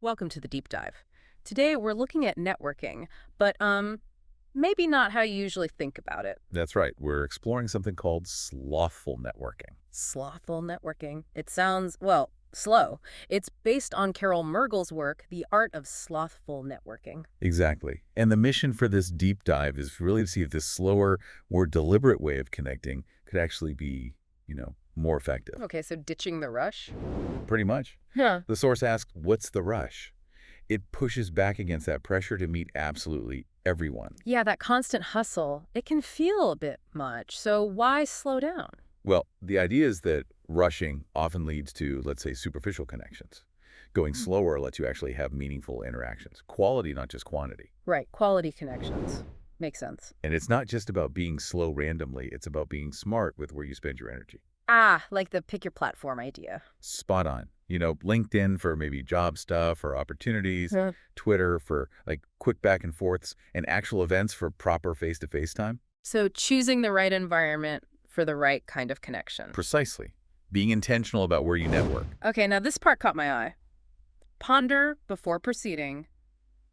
Welcome to the deep dive. Today we're looking at networking, but maybe not how you usually think about it. That's right. We're exploring something called slothful networking. Slothful networking. It sounds, well, slow. It's based on Carol Mergel's work, The Art of Slothful Networking. Exactly. And the mission for this deep dive is really to see if this slower, more deliberate way of connecting could actually be, more effective. Okay, so ditching the rush? Pretty much. Yeah. The source asks, what's the rush? It pushes back against that pressure to meet absolutely everyone. Yeah, that constant hustle, it can feel a bit much. So why slow down? Well, the idea is that rushing often leads to, let's say, superficial connections. Going slower lets you actually have meaningful interactions. Quality, not just quantity. Right, quality connections. Makes sense. And it's not just about being slow randomly. It's about being smart with where you spend your energy. Ah, like the pick your platform idea. Spot on. LinkedIn for maybe job stuff or opportunities, Yeah. Twitter for like quick back and forths, and actual events for proper face-to-face time. So choosing the right environment for the right kind of connection. Precisely. Being intentional about where you network. Okay, now this part caught my eye. Ponder before proceeding,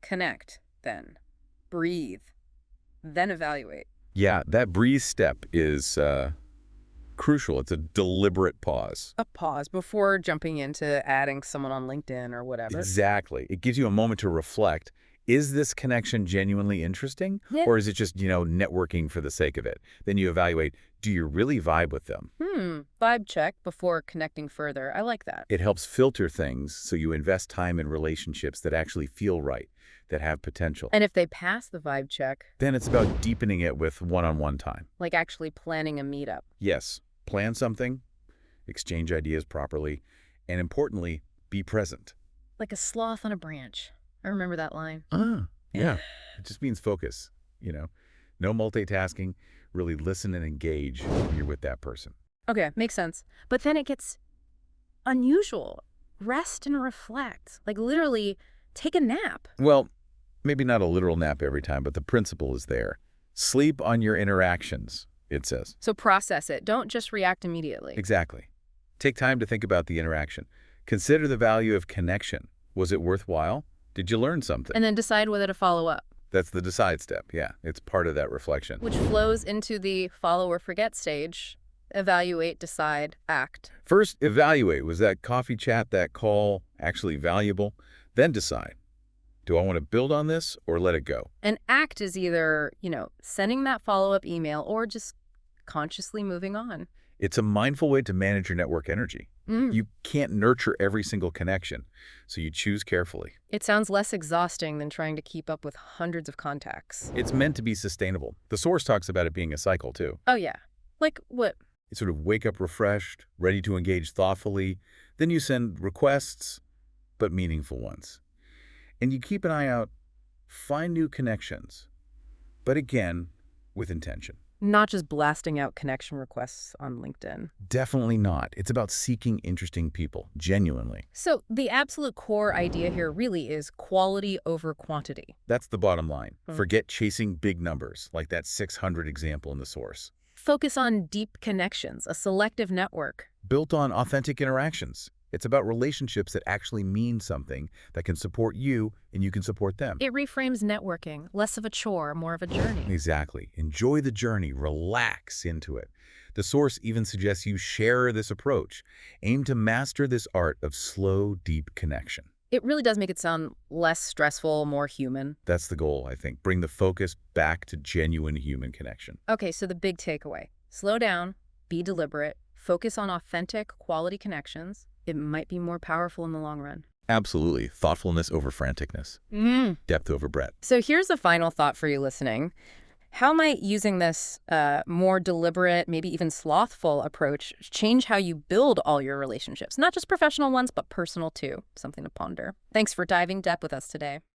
connect, then breathe, then evaluate. Yeah, that breathe step is crucial. It's a deliberate pause. A pause before jumping into adding someone on LinkedIn or whatever. Exactly. It gives you a moment to reflect. Is this connection genuinely interesting? Yeah. Or is it just, networking for the sake of it? Then you evaluate, do you really vibe with them? Vibe check before connecting further. I like that. It helps filter things so you invest time in relationships that actually feel right, that have potential. And if they pass the vibe check, Then it's about deepening it with one-on-one time. like actually planning a meetup. Yes, plan something, exchange ideas properly, and importantly, be present. Like a sloth on a branch. I remember that line. Yeah. It just means focus, No multitasking, really listen and engage when you're with that person. Okay, makes sense. But then it gets unusual. Rest and reflect. Like literally take a nap. Well, maybe not a literal nap every time, but the principle is there. Sleep on your interactions, it says. So process it. Don't just react immediately. Exactly. Take time to think about the interaction. Consider the value of connection. Was it worthwhile? Did you learn something? And then decide whether to follow up, That's the decide step. Yeah, it's part of that reflection. which flows into the follow or forget stage. Evaluate, decide, act. First, evaluate. Was that coffee chat, that call, actually valuable? Then decide. Do I want to build on this or let it go? And act is either, sending that follow-up email or just consciously moving on. It's a mindful way to manage your network energy. You can't nurture every single connection, so you choose carefully. It sounds less exhausting than trying to keep up with hundreds of contacts. It's meant to be sustainable. The source talks about it being a cycle, too. Oh, yeah. Like what? You sort of wake up refreshed, ready to engage thoughtfully. Then you send requests, but meaningful ones. And you keep an eye out, find new connections, but again, with intention. Not just blasting out connection requests on LinkedIn. Definitely not. It's about seeking interesting people, genuinely. So the absolute core idea here really is quality over quantity. That's the bottom line. Forget chasing big numbers, like that 600 example in the source. Focus on deep connections, a selective network. Built on authentic interactions. It's about relationships that actually mean something, that can support you and you can support them. It reframes networking, less of a chore, more of a journey. Exactly. Enjoy the journey. Relax into it. The source even suggests you share this approach. Aim to master this art of slow, deep connection. It really does make it sound less stressful, more human. That's the goal, I think. Bring the focus back to genuine human connection. Okay, so the big takeaway. Slow down, be deliberate, focus on authentic, quality connections. It might be more powerful in the long run. Absolutely. Thoughtfulness over franticness. Depth over breadth. So here's a final thought for you listening. How might using this more deliberate, maybe even slothful approach change how you build all your relationships? Not just professional ones, but personal too. Something to ponder. Thanks for diving deep with us today.